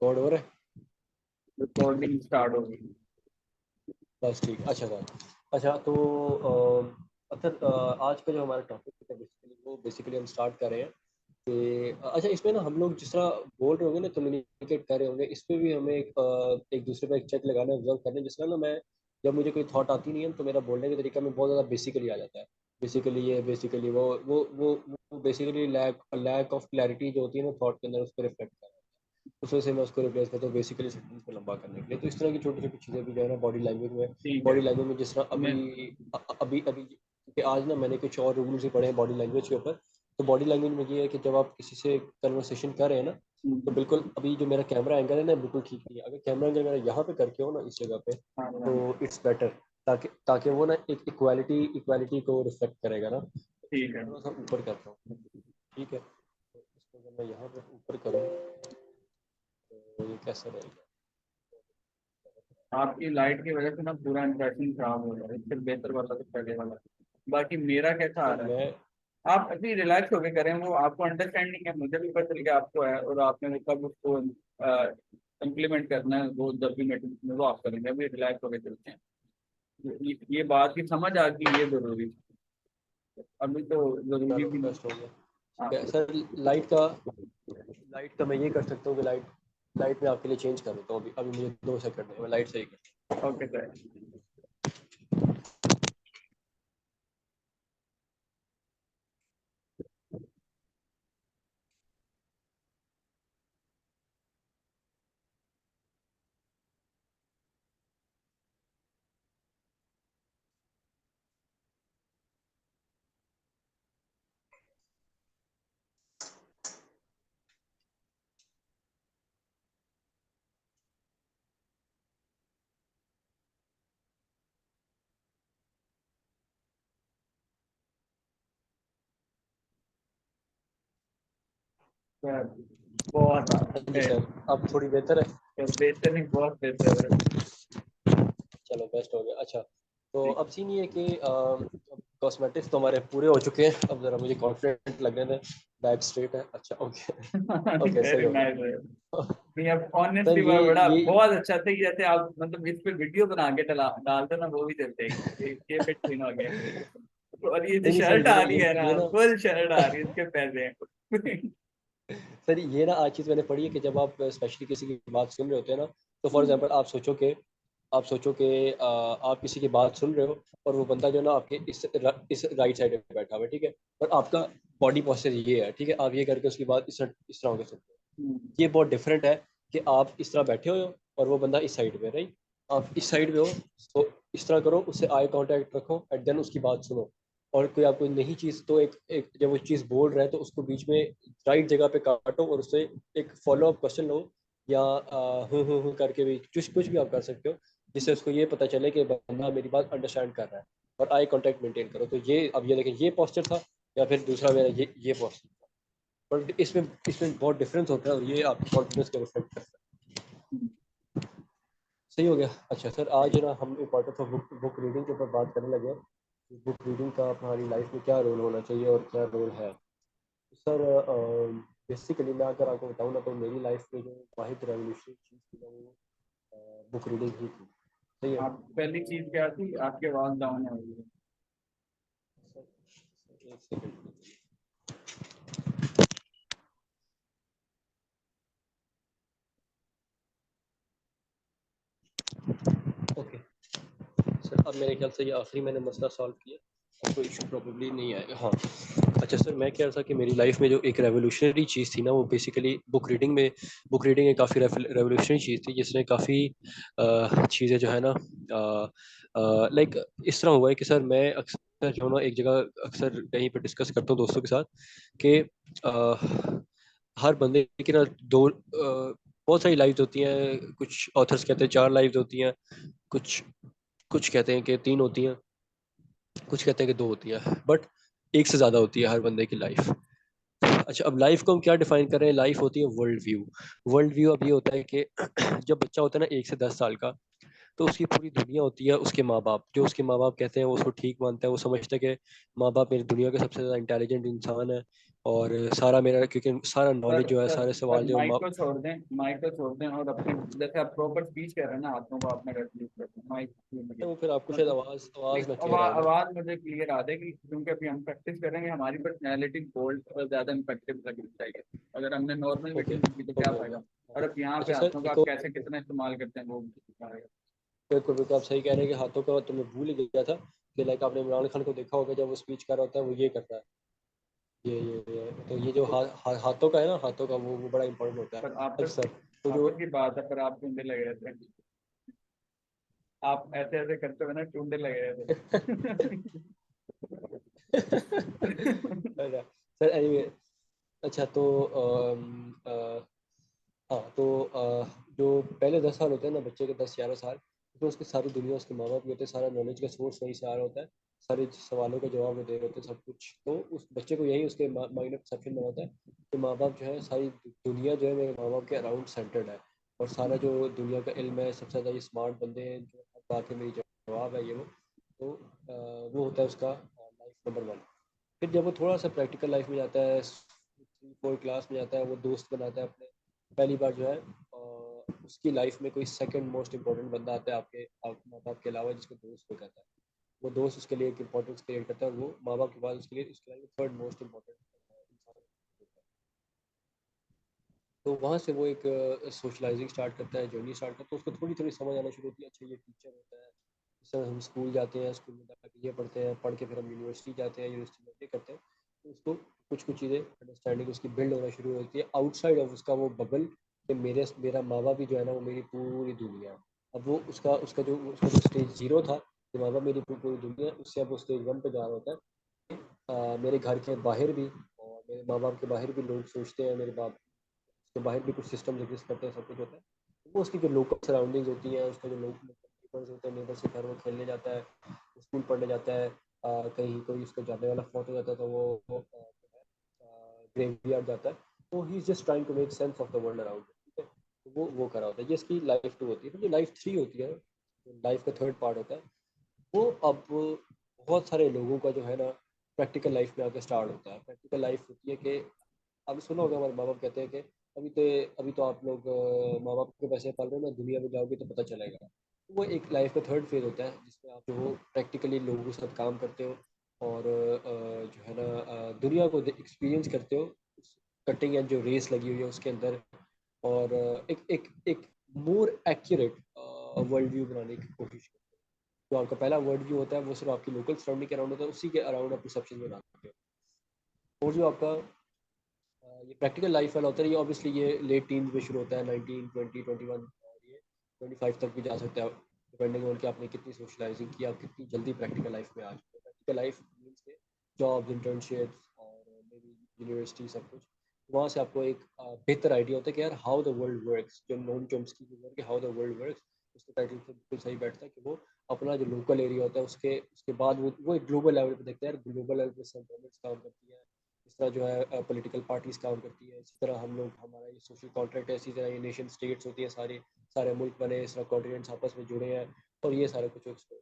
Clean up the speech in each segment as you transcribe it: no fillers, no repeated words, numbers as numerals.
Record हो रहा है? रिकॉर्डिंग स्टार्ट होगी। बस ठीक। अच्छा सर, अच्छा तो अच्छा आज का जो हमारा टॉपिक है बेसिकली, वो बेसिकली हम स्टार्ट कर रहे हैं कि अच्छा इसमें ना हम लोग जिस तरह बोल रहे होंगे ना, कम्युनिकेट कर रहे होंगे, इस पे भी हमें एक दूसरे पर एक चेक लगाना, ऑब्जर्व करना, जिस तरह ना मैं जब मुझे कोई थॉट आती नहीं है तो मेरा बोलने का तरीका में बहुत ज़्यादा बेसिकली आ जाता है। बेसिकली ये, बेसिकली वो basically lack lack of clarity जो होती है ना थॉट के अंदर, उसको रिफ्लेक्ट कर रहा है। उस वजह से मैं उसको रिप्लेस करता हूँ बेसिकली सेंटेंस को लंबा करने के लिए। तो इस तरह की छोटी छोटी चीज़ें भी जो है ना बॉडी लैंग्वेज में, ठीक है। बॉडी लैंग्वेज में जिस तरह मैं अभी अभी क्योंकि आज ना मैंने कुछ और रूल्स भी पढ़े हैं बॉडी लैंग्वेज के ऊपर। तो बॉडी लैंग्वेज में ये है कि जब आप किसी से कन्वर्सेशन कर रहे हैं ना, तो बिल्कुल अभी जो मेरा कैमरा एंगल है ना बिल्कुल ठीक नहीं है। अगर कैमरा एंगल मेरा यहाँ पे करके हो ना इस जगह पे, हाँ तो हाँ, इट्स बेटर, ताकि ताकि वो ना एक इक्वालिटी इक्वालिटी को रिफ्लेक्ट करेगा ना। ठीक है। थोड़ा सा ऊपर करता हूँ, ठीक है? तो इसको अगर मैं यहाँ पे ऊपर करूँ तो ये कैसा रहेगा? आपकी लाइट की वजह से ना पूरा इंप्रेशन खराब हो रहा है, इससे बेहतर वाला तो पहले वाला। बाकी मेरा कैसा आ सर रहा है? मैं आप अभी रिलैक्स होके करें, वो आपको अंडरस्टैंडिंग है, मुझे भी पता चल गया आपको है, और आपने वो कब उसको इम्प्लीमेंट करना है, वो जब भी मीटिंग में वो आप करेंगे। अभी रिलैक्स होके चलते हैं। ये बात की समझ आ गई, ये जरूरी है। अभी तो जरूरी चलो भी नहीं। बेस्ट हो गया। ठीक हाँ। है सर, लाइट का मैं ये कर सकता हूँ कि लाइट लाइट मैं आपके लिए चेंज कर देता हूँ। अभी अभी मुझे 2 सेकंड में मैं लाइट सही कर। Okay sir. सर, बहुत हाँ जी सर, अब थोड़ी बेहतर है। बेहतर नहीं, बहुत बेहतर है। चलो बेस्ट हो गया। अच्छा तो ठीक। अब सीन ये है कि कॉस्मेटिक्स तो हमारे पूरे हो चुके हैं। अब जरा मुझे कॉन्फिडेंट लगने दें। बैक स्ट्रेट है, अच्छा ओके। ओके सही वेरी हो नाइस। गया। नहीं, अब सर ऑनेस्टली बड़ा ये बहुत अच्छा था कि जैसे आप मतलब इस पे वीडियो बना के डाल दो ना, वो भी चल जाएगी। ये फिट सीन हो गया। और ये जो नहीं नहीं सर, शर्ट ये आ ना रही है ना, ये ना फुल शर्ट आ रही है, इसके पैसे हैं। सर ये ना आज चीज़ मैंने पढ़ी है कि जब आप स्पेशली किसी की बात सुन रहे होते हैं ना, तो फॉर हम्म, एग्जांपल आप सोचो कि आप किसी की बात सुन रहे हो और वो बंदा जो है ना आपके इस राइट साइड पे बैठा हुआ है, ठीक है? और आपका बॉडी पोस्चर ये है, ठीक है? आप ये करके उसकी बात इस तरह होकर सुनते हो। हम्म, ये बहुत डिफरेंट है कि आप इस तरह बैठे हो और वो बंदा इस साइड पे, राइट? आप इस साइड पे हो, तो इस तरह करो, उससे आई कांटेक्ट रखो एंड देन उसकी बात सुनो। और कोई आपको नहीं चीज़ तो एक जब वो चीज़ बोल रहा है तो उसको बीच में राइट जगह पे काटो और उससे एक फॉलो अप क्वेश्चन लो, या करके भी कुछ कुछ भी आप कर सकते हो, जिससे उसको ये पता चले कि बंदा मेरी बात अंडरस्टैंड कर रहा है। और आई कांटेक्ट मेंटेन करो। तो ये अब ये देखें, ये पोस्चर था, या फिर दूसरा मेरा ये पोस्चर था। पर इसमें बहुत डिफरेंस होता है और ये आपकी कॉन्फिडेंस को रिफ्लेक्ट करता है। हम्म। सही हो गया। अच्छा सर, आज ना हम इम्पोर्टेंस ऑफ बुक रीडिंग के ऊपर बात करने लगे हैं। बुक रीडिंग का हमारी लाइफ में क्या रोल होना चाहिए और क्या रोल है। सर बेसिकली मैं अगर आपको बताऊँ ना, तो मेरी लाइफ में जो वाहिद रेवोल्यूशनरी चीज़ थी ना, वो बुक रीडिंग ही थी। सही है। आप पहली चीज क्या थी? आपके आवाज डाउन है अभी। सर एक सेकंड। ओके सर, अब मेरे ख्याल से ये आखिरी मैंने मसला सॉल्व किया, अब कोई इशू प्रॉब्लली नहीं आएगा। हाँ। अच्छा सर, मैं कह रहा था कि मेरी लाइफ में जो एक रेवोल्यूशनरी चीज़ थी ना, वो बेसिकली बुक रीडिंग एक काफ़ी रेवोल्यूशनरी चीज़ थी, जिसने काफ़ी चीज़ें जो है ना, लाइक इस तरह हुआ है कि सर मैं अक्सर जो ना एक जगह अक्सर कहीं पर डिस्कस करता हूँ दोस्तों के साथ कि हर बंदे की ना दो बहुत सारी लाइव्स होती हैं। कुछ ऑथर्स कहते हैं 4 लाइव्स होती हैं, कुछ कुछ कहते हैं कि 3 होती हैं, कुछ कहते हैं कि 2 होती हैं, बट एक से ज़्यादा होती है हर बंदे की लाइफ। अच्छा, अब लाइफ को हम क्या डिफाइन कर रहे हैं? लाइफ होती है वर्ल्ड व्यू। वर्ल्ड व्यू अब ये होता है कि जब बच्चा होता है ना 1 से 10 साल का, तो उसकी पूरी दुनिया होती है उसके माँ बाप। जो उसके माँ बाप कहते हैं वो उसको ठीक मानता है, वो समझता है कि माँ बाप मेरी दुनिया के सबसे ज़्यादा इंटेलिजेंट इंसान है, और सारा मेरा, क्योंकि सारा सर नॉलेज जो है, सर सारे सर सवाल जो माइक माँ। को छोड़ दें, माइक को छोड़ दें और अपने जैसे आप प्रॉपर स्पीच कर रहे हैं ना, हाथों को आपने रख यूज करते हैं माइक मुझे वो फिर आपको शायद मतलब आवाज़ आवाज़ ना एक क्लियर आए ना। आवाज मुझे क्लियर आ जाएगी, क्योंकि अभी हम प्रैक्टिस करेंगे, हमारी पर्सनैलिटी बोल्ड और ज्यादा इम्पेक्टिव लगनी चाहिए। अगर हमने नॉर्मल ओके मीटिंग की तो क्या ओके ओके। फायदा। हाँ। और अब यहाँ पे अच्छा सर, हाथों का एक आप और, कैसे कितना इस्तेमाल करते हैं वो भी सिखाएगा। बिल्कुल बिल्कुल आप सही कह रहे हैं कि हाथों का तो मैं भूल ही गया था कि लाइक आपने इमरान खान को देखा होगा, जब वो स्पीच कर रहा होता है वो ये करता है, ये तो ये जो हाथों का है ना, हाथों का वो बड़ा इंपॉर्टेंट होता है। पर अच्छा आपस सर, तो जो आपस की बात है, पर आप टूंडे लगे रहते हैं, आप ऐसे ऐसे करते हुए ना टूंडे लगे रहते हैं। अच्छा सर, एनीवे, अच्छा तो हाँ तो जो पहले 10 साल होते हैं ना बच्चे के, 10 11 साल, तो उसकी सारी दुनिया उसके माँ बाप भी होते हैं, सारा नॉलेज का सोर्स वहीं से आ रहा होता है, सारे सवालों का जवाब वो दे रहे होते हैं, सब कुछ। तो उस बच्चे को यही उसके माइंड में परसेप्शन में होता है कि माँ बाप जो है, सारी दुनिया जो है मेरे माँ बाप के अराउंड सेंटर्ड है, और सारा जो दुनिया का इल्म है, सबसे ज़्यादा ये स्मार्ट बंदे हैं जो हर बात में मेरी जवाब है, ये वो। तो वो होता है उसका लाइफ नंबर 1। फिर जब वो थोड़ा सा प्रैक्टिकल लाइफ में जाता है, 3 4 क्लास में जाता है, वो दोस्त बनाता है अपने। पहली बार जो है उसकी लाइफ में कोई सेकंड मोस्ट इम्पोर्टेंट बंदा आता है आपके, आप माँ बाप के अलावा, जिसको दोस्त वो कहता है। वो दोस्त उसके लिए एक इंपॉर्टेंस क्रिएट करता है, और वो माँ बाप के बाद उसके लिए, उसके लाइफ में थर्ड मोस्ट इम्पोर्टेंट इंसान होता है। तो वहाँ से वो एक सोशलाइजिंग स्टार्ट करता है, जर्नी स्टार्ट करता है, तो उसको थोड़ी थोड़ी समझ आना शुरू होती है, अच्छा ये टीचर होता है, इस तरह हम स्कूल जाते हैं, स्कूल में जाकर ये पढ़ते हैं, पढ़ के फिर हम यूनिवर्सिटी जाते हैं, यूनिवर्सिटी में ये करते हैं। तो उसको कुछ कुछ चीज़ें अंडरस्टैंडिंग उसकी बिल्ड होना शुरू होती है आउटसाइड ऑफ उसका वो बबल, कि मेरा माँ बाप भी जो है ना वो मेरी पूरी दुनिया है। अब वो उसका उसका जो स्टेज 0 था कि माँ बाप मेरी पूरी दुनिया है, उससे अब वो स्टेज 1 पे जा रहा होता है। मेरे घर के बाहर भी, और मेरे माँ बाप के बाहर भी लोग सोचते हैं, मेरे बाप उसके बाहर भी कुछ सिस्टम एग्जिस्ट करते हैं, सब कुछ होता है। तो वो उसकी जो लोकल सराउंडिंग्स होती हैं, उसका जो लोग नेबर्स होते हैं, नेबर से घर वो खेलने जाता है, स्कूल पढ़ने जाता है, कहीं कोई उसका जाने वाला फौत हो जाता है तो वो ग्रेवयार्ड जाता है। तो he is just trying to make sense of the world around, ठीक है। तो वो करा होता है, ये इसकी लाइफ 2 होती है। फिर जो लाइफ 3 होती है, जो लाइफ का थर्ड पार्ट होता है, वो अब बहुत सारे लोगों का जो है ना प्रैक्टिकल लाइफ में आके स्टार्ट होता है। प्रैक्टिकल लाइफ होती है कि अब सुना होगा, हमारे माँ बाप कहते हैं कि अभी तो आप लोग माँ बाप के पैसे पाल रहे हो ना, दुनिया में जाओगे तो पता चलेगा। तो वो एक लाइफ का थर्ड फेज होता है, जिसमें आप जो प्रैक्टिकली लोगों के साथ काम करते हो, और जो है ना दुनिया को एक्सपीरियंस करते हो, कटिंग एज जो रेस लगी हुई है उसके अंदर, और एक एक एक मोर एक्यूरेट वर्ल्ड व्यू बनाने की कोशिश करते हो। जो आपका पहला वर्ल्ड व्यू होता है वो सिर्फ आपकी लोकल सराउंडिंग के अराउंड होता है, उसी के अराउंड आप परसेप्शन बनाते हो। और जो आपका ये प्रैक्टिकल लाइफ वाला होता है, ये ऑब्वियसली ये लेट टीन में शुरू होता है, 19 20 21, और ये 25 तक भी जा सकता है, डिपेंडिंग ऑन कि आपने कितनी सोशलाइजिंग की, आप कितनी जल्दी प्रैक्टिकल लाइफ में आ चुके हैं। प्रैक्टिकल लाइफ मीन्स के जॉब, इंटर्नशिप्स, और मे बी यूनिवर्सिटी, सब कुछ। वहाँ से आपको एक बेहतर आइडिया होता है कि यार हाउ द वर्ल्ड वर्क्स, जो नॉन चॉम्स्की की वर्क है हाउ द वर्ल्ड वर्क्स, उसके टाइटल से बिल्कुल सही बैठता है कि वो अपना जो लोकल एरिया होता है उसके उसके बाद वो एक ग्लोबल लेवल पे देखते हैं, यार ग्लोबल लेवल पे सब गवर्नमेंट्स काम करती है, इस तरह जो है पॉलिटिकल पार्टीज काम करती है, इसी तरह हम लोग, हमारा ये सोशल कॉन्ट्रैक्ट है, इसी तरह ये नेशन स्टेट्स होती है, सारे सारे मुल्क बने, इस तरह कॉन्टिनेंट्स आपस में जुड़े हैं, और ये सारा कुछ एक्सप्लोर।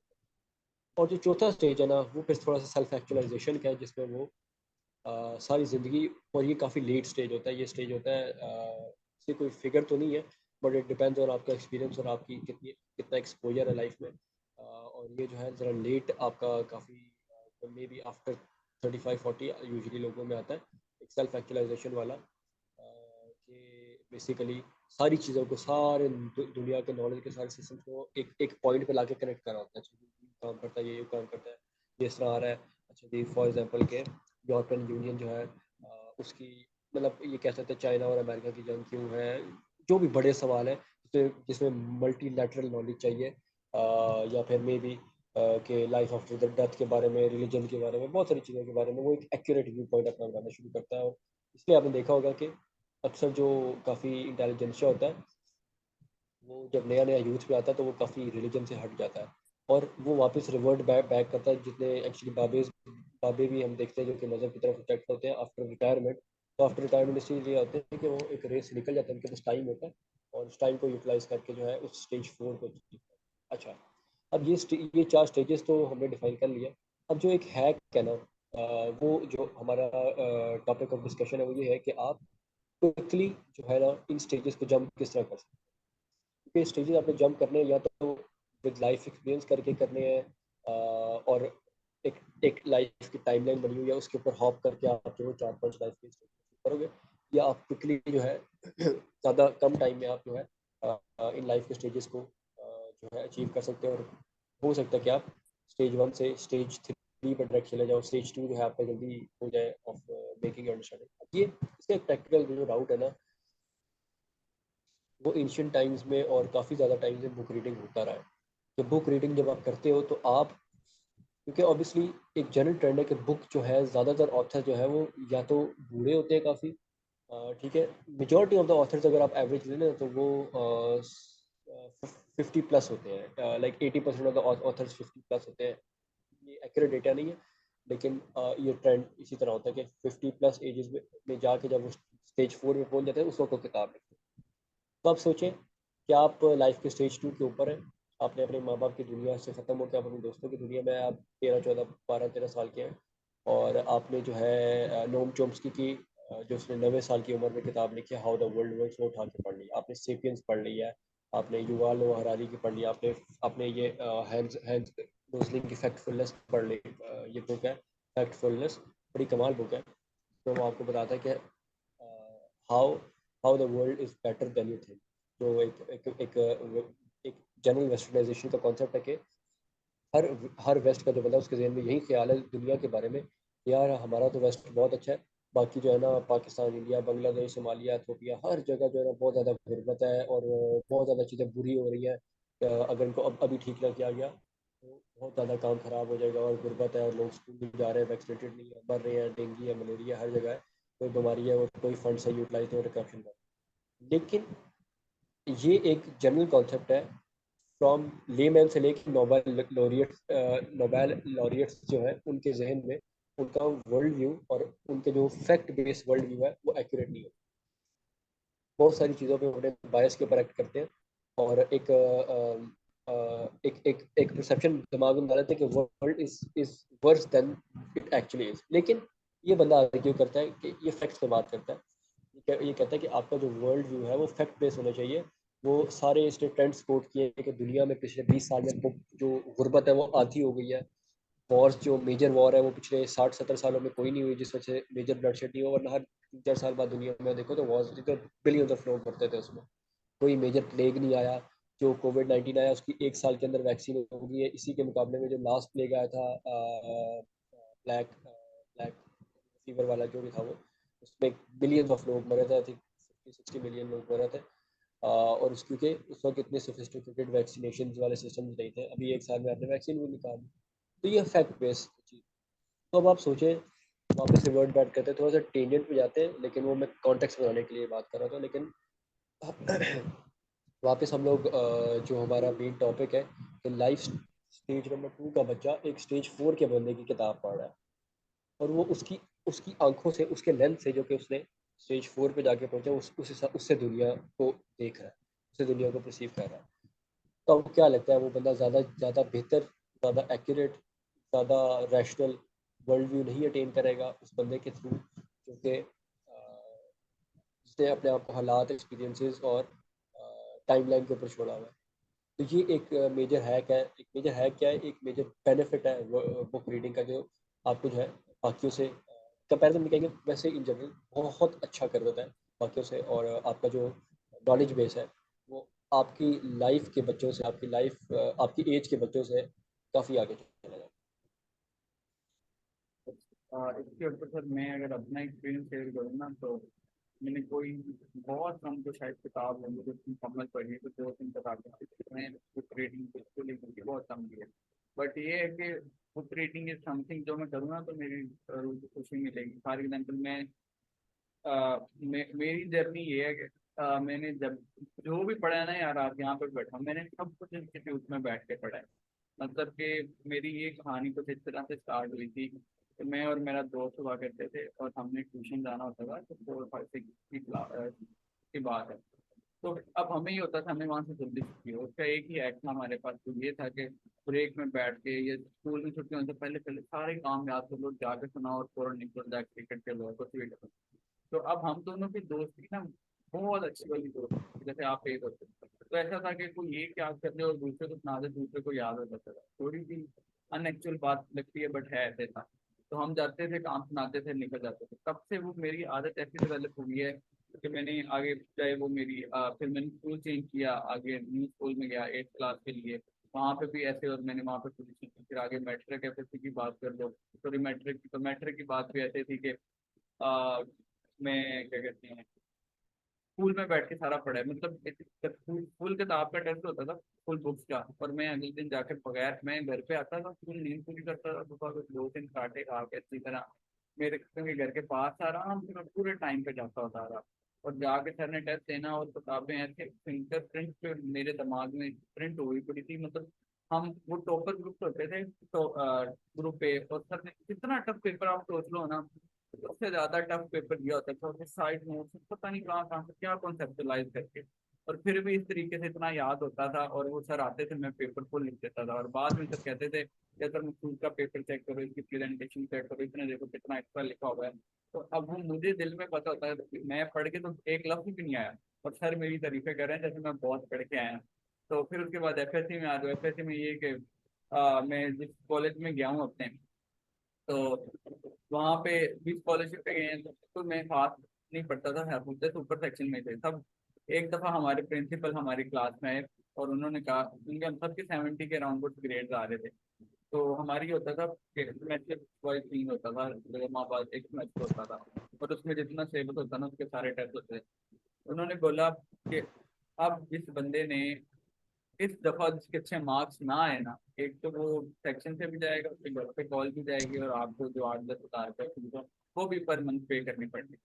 और जो चौथा स्टेज है ना, वो फिर थोड़ा सा सेल्फ एक्चुअलाइजेशन का है, जिसमें वो सारी ज़िंदगी, और ये काफ़ी लेट स्टेज होता है, ये स्टेज होता है इससे कोई फिगर तो नहीं है, बट इट डिपेंड्स ऑन आपका एक्सपीरियंस और आपकी कितना एक्सपोजर है लाइफ में। और ये जो है ज़रा लेट आपका काफ़ी, मे बी आफ्टर 35 40 यूजली लोगों में आता है, एक सेल्फ एक्चुअलाइजेशन वाला, कि बेसिकली सारी चीज़ों को, सारे दुनिया के नॉलेज के सारे सिस्टम को एक एक पॉइंट पे लाके कनेक्ट करा होता है, अच्छा ये काम करता है, ये काम करता है, ये इस तरह आ रहा है। अच्छा जी, फॉर एग्जांपल के यूरोपियन यूनियन जो है उसकी, मतलब ये कह सकते हैं चाइना और अमेरिका की जंग क्यों है, जो भी बड़े सवाल हैं जिसमें जिसमें मल्टीलैटरल नॉलेज चाहिए, या फिर मे बी कि लाइफ आफ्टर द डेथ के बारे में, रिलीजन के बारे में, बहुत सारी चीज़ों के बारे में वो एक एक्यूरेट व्यू पॉइंट अपना बनाना शुरू करता है। और इसलिए आपने देखा होगा कि अक्सर जो काफ़ी इंटेलिजेंशिया होता है, वो जब नया नया यूथ पे आता है तो वो काफ़ी रिलीजन से हट जाता है, और वो वापस रिवर्ट बैक करता है, जितने एक्चुअली बाबे भी हम देखते हैं जो कि मज़हब की तरफ अट्रैक्ट होते हैं आफ्टर रिटायरमेंट। तो आफ्टर रिटायरमेंट इसीलिए होते हैं कि वो एक रेस निकल जाता है, उनके पास टाइम होता है, और उस टाइम को यूटिलाइज करके जो है उस स्टेज 4 को achieve करते हैं। अच्छा, अब ये 4 स्टेजेस तो हमने डिफाइन कर लिया। अब जो एक हैक है ना, वो जो हमारा टॉपिक ऑफ डिस्कशन है वो ये है कि आप क्विकली जो है ना इन स्टेजेस को जंप किस तरह कर सकते हैं। क्योंकि स्टेजेस आपने जंप करने हैं या तो विद लाइफ एक्सपीरियंस करके करने हैं, और एक एक लाइफ की टाइमलाइन बनी हुई है उसके ऊपर हॉप करके आप जो 4-5 लाइफ के स्टेज करोगे, या आप क्विकली जो है ज़्यादा कम टाइम में आप जो है इन लाइफ के स्टेजेस को जो है अचीव कर सकते हैं। और हो सकता है कि आप स्टेज 1 से स्टेज 3 पर डायरेक्ट चले जाओ, स्टेज 2 जो है आपका जल्दी हो जाए ऑफ मेकिंग अंडरस्टैंडिंग। ये इसका एक प्रैक्टिकल जो राउट है ना, वो एंशियंट टाइम्स में और काफ़ी ज़्यादा टाइम से बुक रीडिंग होता रहा है। कि बुक रीडिंग जब आप करते हो तो आप, क्योंकि ऑब्वियसली एक जनरल ट्रेंड है कि बुक जो है ज़्यादातर ऑथर जो है वो या तो बूढ़े होते हैं काफ़ी, ठीक है। मेजॉरिटी ऑफ द ऑथर्स अगर आप एवरेज ले लें तो वो 50+ होते हैं, लाइक 80% ऑफ द ऑथर्स 50+ होते हैं। ये एक्यूरेट डेटा नहीं है, लेकिन ये ट्रेंड इसी तरह होता है कि 50+ एजेस में जाके जब वो स्टेज 4 में पहुंच जाते हैं उस वक्त वो किताब लिखते हैं। तो आप सोचें कि आप लाइफ के स्टेज 2 के ऊपर हैं, आपने अपने माँ बाप की दुनिया से ख़त्म होकर आप अपने दोस्तों की दुनिया में, आप 13, 14, 12, 13 साल के हैं, और आपने जो है नोम चॉम्स्की की जो उसने 90 साल की उम्र में किताब लिखी है हाउ द वर्ल्ड वर्क्स, वो उठा के पढ़ ली। आपने सेपियंस पढ़ ली है, आपने युval नोआ हरारी की पढ़ ली, आपने आपने ये हैंस हैंस रोसलिन की फैक्टफुलनेस पढ़ ली। ये बुक है फैक्टफुलनेस, बड़ी कमाल बुक है। तो वो आपको बताता है कि how how the world is better than you think. जो एक जनरल वेस्टर्नाइजेशन का कॉन्सेप्ट है कि हर हर वेस्ट का जो बंदा उसके जहन में यही ख्याल है दुनिया के बारे में, यार हमारा तो वेस्ट बहुत अच्छा है, बाकी जो है ना Pakistan, India, Bangladesh, Somalia, Ethiopia, हर जगह जो है ना बहुत ज़्यादा गुर्बत है और बहुत ज़्यादा चीज़ें बुरी हो रही हैं। अगर इनको अभी ठीक ना किया गया तो बहुत ज़्यादा काम ख़राब हो जाएगा, और गुर्बत है और लोग स्कूल नहीं जा रहे हैं, वैक्सीनेटेड नहीं है, मर रहे हैं, डेंगू है, मलेरिया हर जगह है, कोई बीमारी है और कोई फंड से यूटिलाइज नहीं हो रहा, करप्शन है। लेकिन ये एक जनरल कॉन्सेप्ट है फ्रॉम लेमैन से लेके नोबेल लॉरियट्स जो है उनके जहन में उनका वर्ल्ड व्यू और उनके जो फैक्ट बेस्ड वर्ल्ड व्यू है वो एक्यूरेट नहीं है। बहुत सारी चीज़ों पे अपने बायस के ऊपर एक्ट करते हैं, और एक परसेप्शन दिमाग में डाल लेते हैं कि world is worse than it actually is. लेकिन ये बंदा आर्ग्यू करता है कि ये फैक्ट्स पे बात करता है, ये कहता है कि आपका जो वर्ल्ड व्यू है वो फैक्ट बेस्ड होना चाहिए। वो सारे इसने ट्रेंड्स कोट किए कि दुनिया में पिछले 20 साल में जो गुर्बत है वो आधी हो गई है। वॉर्स जो मेजर वॉर है वो पिछले 60-70 सालों में कोई नहीं हुई जिस वजह से मेजर ब्लडशेड नहीं हुआ, वरना हर 3-4 साल बाद दुनिया में देखो तो वॉर्स तो बिलियंस ऑफ लोग मरते थे उसमें। कोई मेजर प्लेग नहीं आया। जो कोविड-19 आया उसकी 1 साल के अंदर वैक्सीन हो गई है। इसी के मुकाबले में जो लास्ट प्लेग आया था ब्लैक ब्लैक फीवर वाला जो भी था वो, उसमें बिलियंस ऑफ लोग मरे थे, आई थिंक 50-60 मिलियन लोग मरे थे। और क्योंकि उस वक्त इतने सोफिस्टिकेटेड वैक्सीनेशन वाले सिस्टम नहीं थे, अभी 1 साल में आपने वैक्सीन भी निकाल दी। तो ये फैक्ट बेस्ड चीज़। तो अब आप सोचें, वापस रिवर्ट बैक करते हैं, थोड़ा सा टेंजेंट पे जाते हैं, लेकिन वो मैं कॉन्टेक्स्ट बनाने के लिए बात कर रहा था। लेकिन वापस हम लोग जो हमारा मेन टॉपिक है कि लाइफ स्टेज नंबर 2 का बच्चा एक स्टेज 4 के बंदे की किताब पढ़ रहा है, और वो उसकी उसकी आंखों से, उसके लेंस से जो कि उसने स्टेज 4 पे जाके पहुंचा, उससे दुनिया को देख रहा है, उससे दुनिया को परसीव कर रहा है। तो आपको क्या लगता है वो बंदा ज़्यादा ज़्यादा बेहतर, ज़्यादा एक्यूरेट, ज़्यादा रैशनल वर्ल्ड व्यू नहीं अटेन करेगा उस बंदे के थ्रू जो कि जिसने अपने आप को हालात, एक्सपीरियंसेस और टाइमलाइन के ऊपर छोड़ा हुआ है? तो ये एक मेजर हैक है। एक मेजर हैक क्या है, एक मेजर बेनिफिट है बुक रीडिंग का, जो आपको जो है बाकियों से कंपैरिजन में कहेंगे वैसे इन जनरल बहुत अच्छा कर देता है बाकियों से। और आपका जो नॉलेज बेस है वो आपकी लाइफ के बच्चों से, आपकी एज के बच्चों से काफ़ी आगे चला जाए। इसके ऊपर सर मैं अगर अपना एक्सपीरियंस शेयर करूँ ना, तो मैंने कोई बहुत कम तो शायद किताब है मुझे मुकम्मल पढ़ी है, तो 2-3 किताबें मैं बुक रीडिंग को लेकर के बहुत कम की है। बट ये है कि बुक रीडिंग इज समथिंग जो मैं करूँ ना तो मेरी रूह को खुशी मिलेगी। फॉर एग्जाम्पल मैं मेरी जर्नी ये है कि मैंने जब जो भी पढ़ा है ना यार, आप यहाँ पर बैठा हूँ, मैंने सब कुछ इंस्टीट्यूट में बैठ के पढ़ा है। मतलब कि मेरी ये कहानी कुछ इस तरह से स्टार्ट हुई थी कि मैं और मेरा दोस्त हुआ करते थे और हमने ट्यूशन जाना होता था, तो 4 5 6 की बात है। तो अब हमें ही होता था, हमें वहां से जल्दी छुट्टी हो, उसका एक ही एक्ट था हमारे पास, तो ये था कि ब्रेक में बैठ के, ये स्कूल में छुट्टी होने से पहले पहले सारे काम याद कर लो, जाके सुनाओ और फौरन निकल जाके क्रिकेट खेलो, कुछ भी करो। तो अब हम दोनों की दोस्ती ना बहुत अच्छी वाली दोस्ती, जैसे आप एक होते। तो ऐसा था कि कोई एक याद कर ले और दूसरे को सुना दे, दूसरे को याद हो जाता था। थोड़ी सी अनएक्चुअल बात लगती है बट है ऐसे था। तो हम जाते थे, काम सुनाते थे, निकल जाते थे। तब से वो मेरी आदत ऐसी डेवलप हुई है कि मैंने आगे, चाहे वो मेरी फिर मैंने स्कूल चेंज किया, आगे न्यू स्कूल में गया 8th क्लास के लिए, वहाँ पे भी ऐसे, और मैंने वहाँ पे पोजीशन की। फिर आगे मैट्रिक एफएससी की बात कर लो, सॉरी मैट्रिक की बात भी ऐसे थी कि आ, मैं क्या कहते हैं, स्कूल में बैठ के सारा पढ़ा है, मतलब फुल किताब का टेस्ट होता था, फुल बुक्स का, और मैं अगले दिन जाकर बगैर, मैं घर पे आता था, फुल नींद पूरी करता था, सुबह को 2 3 कांटे खा के अच्छी तरह मेरे घर के पास आराम से मैं पूरे टाइम पे जाता होता था। और जाके सर ने टेस्ट देना, और किताबें ऐसे फिंगर प्रिंट पे मेरे दिमाग में प्रिंट हुई पड़ी थी, मतलब हम वो टॉपर ग्रुप होते थे, तो ग्रुप पे, और सर ने कितना टफ पेपर आप सोच लो ना, सबसे ज्यादा टफ पेपर दिया होता था, उसके साइड नोट्स पता नहीं कहाँ से क्या कॉन्सेप्चुलाइज करके, और फिर भी इस तरीके से इतना याद होता था। और वो सर आते थे, मैं पेपर फुल लिख देता था, और बाद में सर कहते थे कि सर खुद का पेपर चेक करो, इसकी प्रेजेंटेशन चेक करो, इसने देखो कितना एक्स्ट्रा लिखा हुआ है। तो अब वो मुझे दिल में पता होता है, मैं पढ़ के तो एक लफ्ज भी नहीं आया, और सर मेरी तारीफें कर रहे हैं जैसे मैं बहुत पढ़ के आया। तो फिर उसके बाद एफएससी में आ जाओ, एफएससी में ये कि मैं जिस कॉलेज में गया हूँ अपने, तो वहाँ पे भी स्कॉलरशिप पे गए हैं, तो मैं खास नहीं पढ़ता था, है मुझसे सुपर सेक्शन में थे सब। एक दफा हमारे प्रिंसिपल हमारी क्लास में आए, और उन्होंने कहा, उनके हम सबके 70 के अराउंड कुछ ग्रेड्स आ रहे थे। तो हमारी होता था सेमेस्टर वाइज 3 होता था, माँ बाद एक सेमेस्टर होता था, और उसमें जितना सिलेबस होता ना उसके सारे टेस्ट होते थे। उन्होंने बोला कि अब जिस बंदे ने इस दफा जिसके अच्छे मार्क्स ना आए ना, एक तो वो सेक्शन से भी जाएगा, उसके घर पे कॉल भी जाएगी, और आपको जो 8 10 हज़ार रुपये फीस हो वो भी पर मंथ पे करनी पड़ेगी।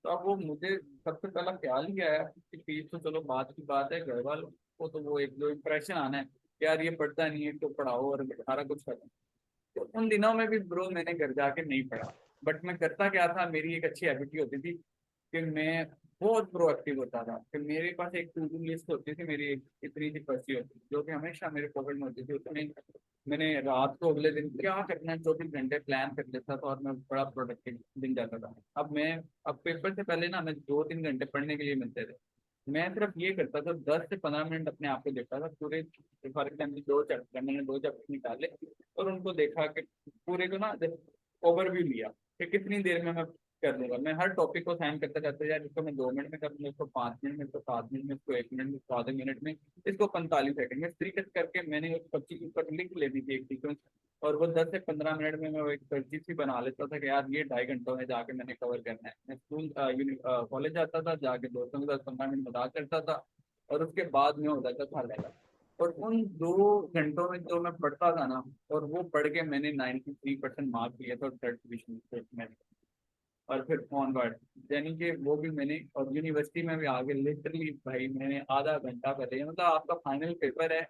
तो अब वो मुझे सबसे पहला ख्याल ही आया कि फीस तो चलो बात की बात है, घर वालों को तो वो एक जो इम्प्रेशन आना है कि यार ये पढ़ता नहीं है तो पढ़ाओ और सारा कुछ करो। तो उन दिनों में भी ब्रो मैंने घर जाके नहीं पढ़ा, बट मैं करता क्या था, मेरी एक अच्छी हैबिट होती थी कि मैं बहुत प्रोएक्टिव होता था। कि मेरे पास एक टू डू लिस्ट होती थी, मेरी एक इतनी सी पर्ची होती थी जो कि हमेशा मेरे पॉकेट में होती थी, उसमें मैंने रात को अगले दिन क्या करना है 24 घंटे प्लान कर लेता था, और मैं बड़ा प्रोडक्टिव दिन जाता था। अब पेपर से पहले ना मैं 2 3 घंटे पढ़ने के लिए मिलते थे, मैं सिर्फ ये करता था 10 से 15 मिनट अपने आप को देता था पूरे। फॉर एग्जाम्पल 2 चैप्टर, मैंने 2 चैप्टर निकाले और उनको देखा कि पूरे को ना ओवरव्यू लिया कि कितनी देर में मैं कर लूंगा। मैं हर टॉपिक को साइन करता जाता यार, इसको मैं 2 मिनट में कर लूंगा, इसको 5 मिनट में, इसको 7 मिनट में, इसको 1 मिनट में, इसको आधे मिनट में, इसको 45 सेकंड में, इस तरीके से करके मैंने उस पर्ची के ऊपर लिख लेनी थी एक सीक्वेंस। और वो 10 से 15 मिनट में मैं वो एक पर्ची सी बना लेता था कि यार ये 2.5 घंटों में जाके मैंने कवर करना है। मैं स्कूल कॉलेज जाता था, जाके दोस्तों के साथ 15 मिनट मजाक करता था, और उसके बाद में हो जाता था लगा। और उन 2 घंटों में जो मैं पढ़ता था ना, और वो पढ़ के मैंने 93% मार्क्स लिए थे, और 3rd पोजीशन में। और फिर ऑनवर्ड, यानी कि वो भी मैंने, और यूनिवर्सिटी में भी आगे लिटरली भाई मैंने आधा घंटा पहले, मतलब आपका फाइनल पेपर है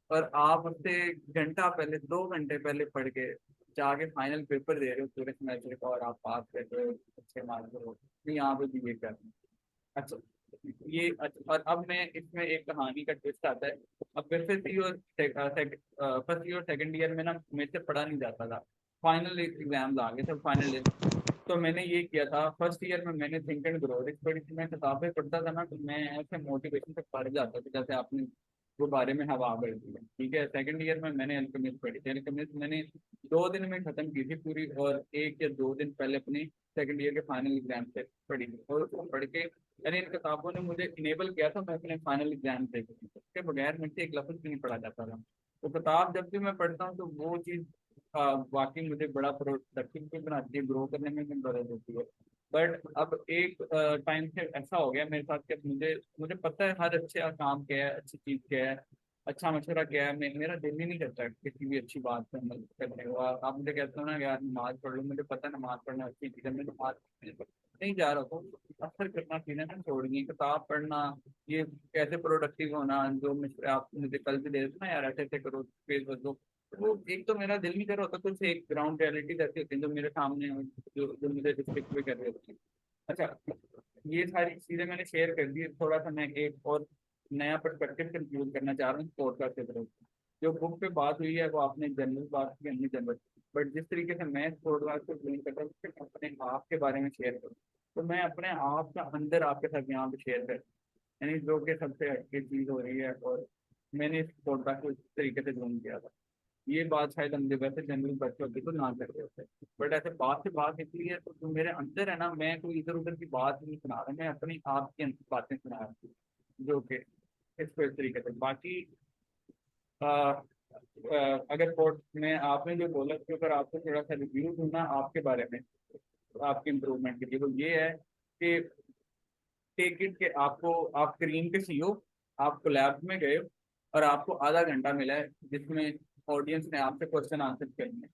और आप उससे घंटा पहले, 2 घंटे पहले पढ़ के जाके फाइनल पेपर दे रहे हो पूरे सेमेस्टर का, और आप पास कर रहे हो, अच्छे मार्क्स हो, तो यहाँ पे भी ये कर रहे हैं। अच्छा, ये अच्छा, और अब मैं इसमें एक कहानी का ट्विस्ट आता है। अब फर्स्ट ईयर सेकंड ईयर में ना मेरे से पढ़ा नहीं जाता था, फाइनल एग्जाम्स आ गए थे, फाइनल। तो मैंने ये किया था, फर्स्ट ईयर में मैंने थिंक एंड ग्रो रिच पढ़ी थी। मैं किताबें पढ़ता था ना, तो मैं ऐसे मोटिवेशन से पढ़ जाता था जैसे आपने वो बारे में हवा भर दी है, ठीक है। सेकंड ईयर में मैंने अल्केमिस्ट पढ़ी थी, अल्केमिस्ट मैंने 2 दिन में खत्म की थी पूरी, और 1 या 2 दिन पहले अपनी सेकंड ईयर के फाइनल एग्जाम से पढ़ी थी, और उसको पढ़ के यानी इन किताबों ने मुझे इनेबल किया था, मैं अपने फाइनल एग्जाम से उसके बगैर मुझसे एक लफ्ज भी नहीं पढ़ा जाता था। तो किताब जब भी मैं पढ़ता हूँ तो वो चीज़ वाकई मुझे बड़ा प्रोडक्टिव भी बनाती है, ग्रो करने में भी मदद होती है। बट अब एक टाइम से ऐसा हो गया मेरे साथ कि अब मुझे मुझे पता है हर अच्छा काम क्या है, अच्छी चीज़ क्या है, अच्छा मशवरा क्या है। मेरा दिल ही नहीं करता किसी भी अच्छी बात पे अमल करने को। आप मुझे कहते हो ना यार नमाज पढ़ लो, मुझे पता है नमाज पढ़ना अच्छी चीज़ है, मैं नमाज नहीं जा रहा हूँ। अक्सर करना चीज़ें ना छोड़नी, किताब पढ़ना, ये कैसे प्रोडक्टिव होना, जो आप मुझे कल भी दे देते ना यार ऐसे ऐसे करो, फेस बदलो, वो एक तो मेरा दिल नहीं कर रहा होता, कुछ एक ग्राउंड रियलिटी ऐसी होती है जो मेरे सामने जो जो मुझे डिस्ट्रिक्ट भी कर रही होती है। अच्छा, ये सारी चीजें मैंने शेयर कर दी। थोड़ा सा मैं एक और नया पर्सपेक्टिव कंक्लूड करना चाह रहा हूँ पॉडकास्ट के तरफ। जो बुक पे बात हुई है वो आपने जनरल बात की, अन्य जनरल, बट जिस तरीके से मैं पॉडकास्ट को एक्सप्लेन करता हूँ सिर्फ अपने आप के बारे में शेयर करूँ, तो मैं अपने आप का अंदर आपके साथ यहाँ पे शेयर कर, यानी जो कि सबसे हटके चीज हो रही है, और मैंने इस पॉडकास्ट को इस तरीके से ज्वाइन किया था। ये बात शायद हम जब वैसे जनरल बच्चे होते तो ना कर रहे होते, बट ऐसे बात से बात निकली है तो जो मेरे अंदर है ना, मैं कोई इधर उधर की बात नहीं सुना रहा, मैं अपनी आप की बातें सुना रहा हूँ, जो कि इसको इस तरीके से बाकी अगर कोर्ट में आपने जो बोला कि अगर आपको थोड़ा सा रिव्यू दूंगा आपके बारे में आपके इम्प्रूवमेंट के लिए, तो ये है कि टेक इट के आपको, आप क्रीम के सीईओ, आप कोलैब में गए हो और आपको आधा घंटा मिला है जिसमें ऑडियंस ने आपसे क्वेश्चन आंसर करने।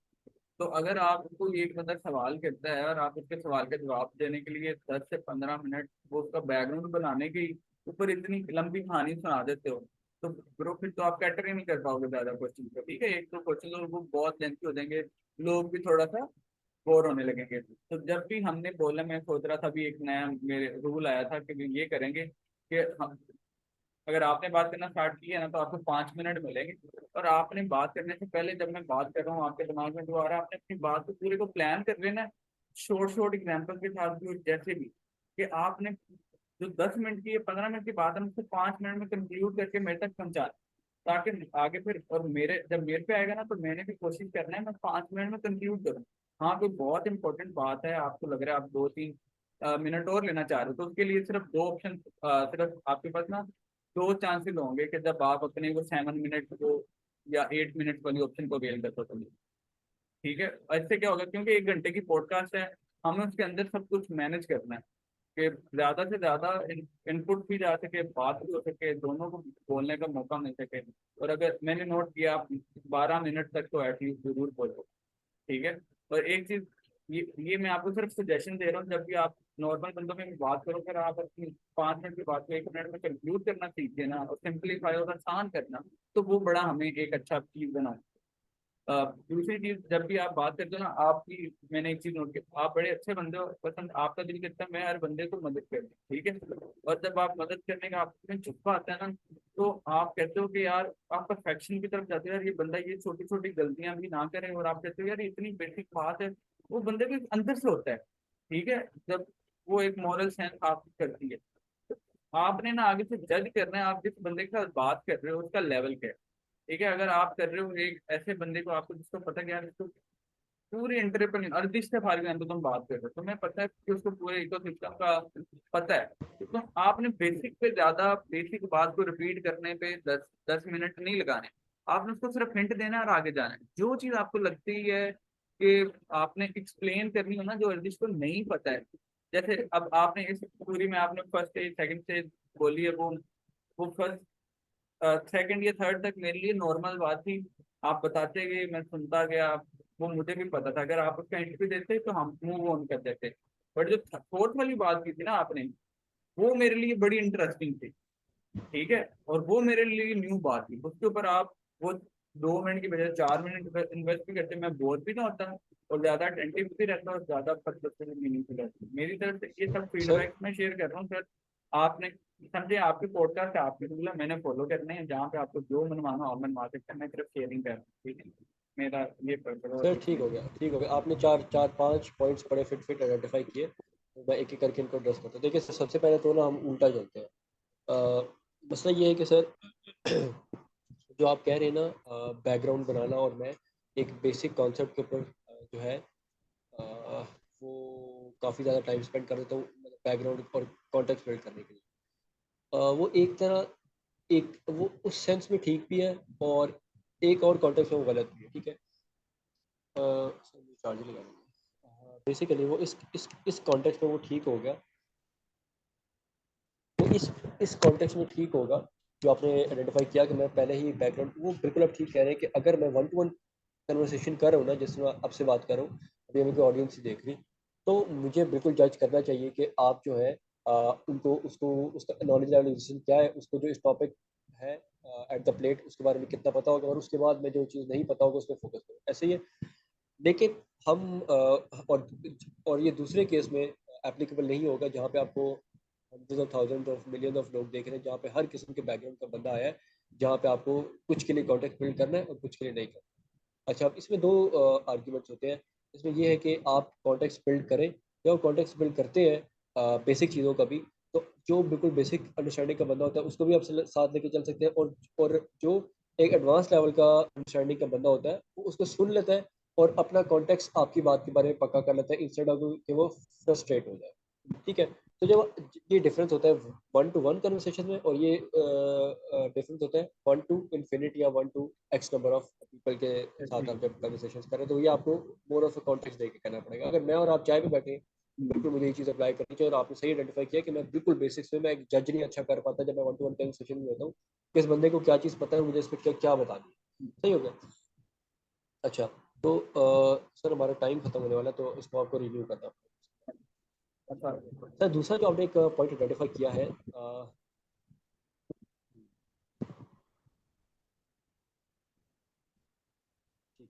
तो अगर आपको एक बंदा सवाल करता है और आप उसके सवाल का जवाब देने के लिए 10 से 15 मिनट वो उसका बैकग्राउंड बनाने के ऊपर इतनी लंबी कहानी सुना देते हो, तो ब्रो फिर तो आप कैटर ही नहीं कर पाओगे ज्यादा क्वेश्चन को। ठीक है, एक दो क्वेश्चन और वो बहुत लेंथी हो जाएंगे, लोग भी थोड़ा सा बोर होने लगेंगे। तो जब भी हमने बोला, मैं सोच रहा था अभी एक नया मेरे रूल आया था कि ये करेंगे कि हम, अगर आपने बात करना स्टार्ट की है ना तो आपको 5 मिनट मिलेंगे, और आपने बात करने से पहले जब मैं बात कर रहा हूँ आपके दिमाग में जो आ रहा है, आपने अपनी बात को पूरे को प्लान कर लेना है, शॉर्ट शॉर्ट एग्जाम्पल के साथ भी, और जैसे भी कि आपने जो 10 मिनट की या 15 मिनट की बात है उसको 5 मिनट में कंक्लूड करके मेरे तक पहुंचा, ताकि आगे फिर, और मेरे जब मेरे पे आएगा ना तो मैंने भी कोशिश करना है मैं 5 मिनट में कंक्लूड करूँ। हाँ, कोई बहुत इंपॉर्टेंट बात है, आपको लग रहा है आप 2-3 मिनट और लेना चाह रहे हो, तो उसके लिए सिर्फ दो ऑप्शन, सिर्फ आपके पास ना दो चांसेस होंगे कि जब आप अपने वो 7 मिनट को या 8 मिनट वाली ऑप्शन को अवेल कर सकोगे। ठीक है, इससे क्या होगा, क्योंकि 1 घंटे की पॉडकास्ट है, हमें उसके अंदर सब कुछ मैनेज करना है कि ज्यादा से ज्यादा इनपुट भी जा सके, बात भी हो सके, दोनों को बोलने का मौका मिल सके। और अगर मैंने नोट किया आप 12 मिनट तक तो एटलीस्ट जरूर बोलो। ठीक है, और एक चीज, ये मैं आपको सिर्फ सजेशन दे रहा हूँ, जब भी आप नॉर्मल बंदों में बात करो, अगर आप अपनी 5 मिनट की बात को 1 मिनट में कंक्लूड करना सीखिए ना, और सिंपलीफाई और आसान करना, तो वो बड़ा हमें एक अच्छा चीज बना। दूसरी चीज, जब भी आप बात करते हो ना आपकी, मैंने एक चीज नोट की, आप बड़े अच्छे बंदे हो, पसंद आपका दिल करता है मैं हर बंदे को मदद कर दूं। ठीक है, और जब आप मदद करने का आपके में जज्बा आता है ना, तो आप कहते हो कि यार आप परफेक्शन की तरफ जाते हो, यार ये बंदा ये छोटी छोटी गलतियां भी ना करे, और आप कहते हो यार ये इतनी बेसिक बात है, वो बंदे के अंदर से होता है। ठीक है, जब वो एक मॉरल सेंस आपकी करती है, तो आपने ना आगे से जज करना है आप जिस बंदे के साथ बात कर रहे हो उसका लेवल क्या है। ठीक है, अगर आप कर रहे हो एक ऐसे बंदे को, आपको जिसको पता है कि यार इसको पूरी एंटरप्रेन्योर अर्दिश से फारिग तो तुम बात कर रहे हो, तुम्हें पता है कि उसको पूरे इकोसिस्टम का पता है, तो आपने बेसिक पे ज्यादा बेसिक बात को रिपीट करने पे 10-10 मिनट नहीं लगाने, आपने उसको सिर्फ हिंट देना है और आगे जाना है। जो चीज आपको लगती है कि आपने एक्सप्लेन करनी हो ना, जो अर्दिश को नहीं पता है, जैसे अब आपने इस पूरी में आपने फर्स्ट स्टेज सेकंड स्टेज बोली है, वो फर्स्ट सेकंड या थर्ड तक मेरे लिए नॉर्मल बात थी, आप बताते गए मैं सुनता गया, वो मुझे भी पता था, अगर आप उसका इंटरव्यू देते तो हम मूव ऑन कर देते। बट जो फोर्थ वाली बात की थी ना आपने, वो मेरे लिए बड़ी इंटरेस्टिंग थी। ठीक है, और वो मेरे लिए न्यू बात थी, उसके ऊपर आप वो 2 मिनट की बजाय 4 मिनट इन्वेस्ट भी करते, मैं बोर भी ना होता, और ज्यादा अटेंटिव भी रहता, और ज्यादा मीनिंगफुल रहता। मेरी तरफ से ये सब सर फीडबैक मैं शेयर कर रहा हूँ सर। आपने समझे, आपके पॉडकास्ट है, आपके रूल है, मैंने फॉलो करने हैं, जहाँ पे आपको जो मनवाना हो मनवा सकते हैं, मैं सिर्फ शेयरिंग कर रहा हूँ। ठीक है, मेरा ये पर्पज और सर कुछ ठीक नहीं। हो गया, ठीक हो गया, आपने चार चार पांच पॉइंट्स बड़े फिट फिट आइडेंटिफाई किए, तो मैं एक एक करके इनको एड्रेस करता हूँ। देखिए सर, सबसे पहले तो ना हम उल्टा चलते हैं। मसला ये है कि सर जो आप कह रहे हैं ना बैकग्राउंड बनाना, और मैं एक बेसिक कॉन्सेप्ट के ऊपर जो है वो काफ़ी ज़्यादा टाइम स्पेंड कर देता हूँ, मतलब बैकग्राउंड और कॉन्टेक्स्ट बिल्ड करने के लिए। वो एक तरह, एक वो उस सेंस में ठीक भी है, और एक और कॉन्टेक्स्ट में वो गलत भी है। ठीक है, सर मुझे चार्ज लगा देंगे। बेसिकली वो इस कॉन्टेक्स्ट में वो ठीक हो गया, तो इस कॉन्टेक्स्ट में ठीक होगा जो आपने आइडेंटिफाई किया कि मैं पहले ही बैकग्राउंड, वो बिल्कुल आप ठीक कह रहे हैं कि अगर मैं वन टू वन कन्वर्सेशन कर रहा हूँ ना, जिस तरह आपसे बात कर रहा हूँ, अभी हमें कोई ऑडियंस ही देख रही, तो मुझे बिल्कुल जज करना चाहिए कि आप जो है उनको उसको उसका नॉलेज लेवल क्या है, उसको जो इस टॉपिक है एट द प्लेट उसके बारे में कितना पता होगा, और उसके बाद में जो चीज़ नहीं पता होगा उस पर फोकस करो, ऐसे ही है। लेकिन हम और ये दूसरे केस में एप्लीकेबल नहीं होगा, जहाँ पे आपको hundred of thousand of million of लोग देख रहे हैं, जहाँ पे हर किस्म के बैकग्राउंड का बंदा आया है, जहाँ पे आपको कुछ के लिए कॉन्टेक्ट बिल्ड करना है और कुछ के लिए नहीं करना। अच्छा, अब इसमें दो आर्ग्यूमेंट्स होते हैं। इसमें ये है कि आप कॉन्टेक्स्ट बिल्ड करें या कॉन्टेक्स्ट बिल्ड करते हैं बेसिक चीज़ों का भी, तो जो बिल्कुल बेसिक अंडरस्टैंडिंग का बंदा होता है उसको भी आप साथ लेके चल सकते हैं, और जो एक एडवांस लेवल का अंडरस्टैंडिंग का बंदा होता है वो उसको सुन लेता है और अपना कॉन्टेक्स्ट आपकी बात के बारे में पक्का कर लेता है, इंस्टेड ऑफ कि वो फ्रस्ट्रेट हो जाए। ठीक है, तो जब ये डिफरेंस होता है वन टू वन कन्वर्सेशन में, और ये डिफरेंस होता है वन टू इन्फिनिटी या one two x number of people के साथ जी। आप जब कन्वर्सेशन कर रहे हैं, तो ये आपको मोर ऑफ कॉन्टेक्स्ट देके करना पड़ेगा। अगर मैं और आप चाय पे बैठे हैं, बिल्कुल मुझे ये चीज़ अप्लाई करनी चाहिए, और आपने सही आइडेंटिफाई किया कि मैं बिल्कुल बेसिक्स में मैं एक जज नहीं अच्छा कर पाता जब मैं वन टू वन कन्वर्सेशन में होता हूँ, किस बंदे को क्या चीज़ पता है, मुझे इस पर क्या क्या बतानी है। सही हो गया। अच्छा, तो सर हमारा टाइम खत्म होने वाला है, तो इसको आपको रिव्यू करना पड़ेगा। अच्छा। सर दूसरा जो आपने एक पॉइंट आइडेंटिफाई किया है, ठीक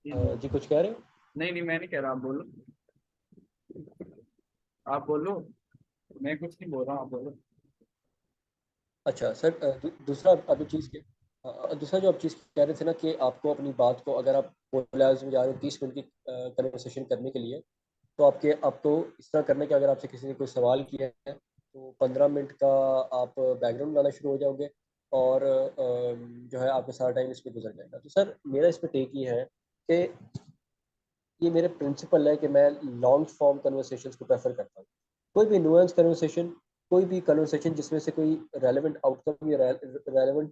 जी है, जी। जी कुछ कह रहे हो? नहीं नहीं, मैं नहीं कह रहा, आप बोलो। आप बोलो, मैं कुछ नहीं बोल रहा हूँ, आप बोलो। अच्छा सर, दूसरा अभी चीज़ के दूसरा जो आप चीज़ कह रहे थे ना, कि आपको अपनी बात को, अगर आप पोलराइज में जा रहे हो 30 मिनट की कन्वर्सेशन करने के लिए, तो आपको इस तरह करना है कि अगर आपसे किसी ने कोई सवाल किया है तो 15 मिनट का आप बैकग्राउंड लाना शुरू हो जाओगे, और जो है आपका सारा टाइम इस पर गुजर जाएगा। तो सर मेरा इस पर टेक ये है कि ये मेरे प्रिंसिपल है कि मैं लॉन्ग फॉर्म कन्वर्सेशंस को प्रेफर करता हूँ। कोई भी नुआंस कन्वर्सेशन, कोई भी कन्वर्सेशन जिसमें से कोई रेलेवेंट आउटकम या रेलेवेंट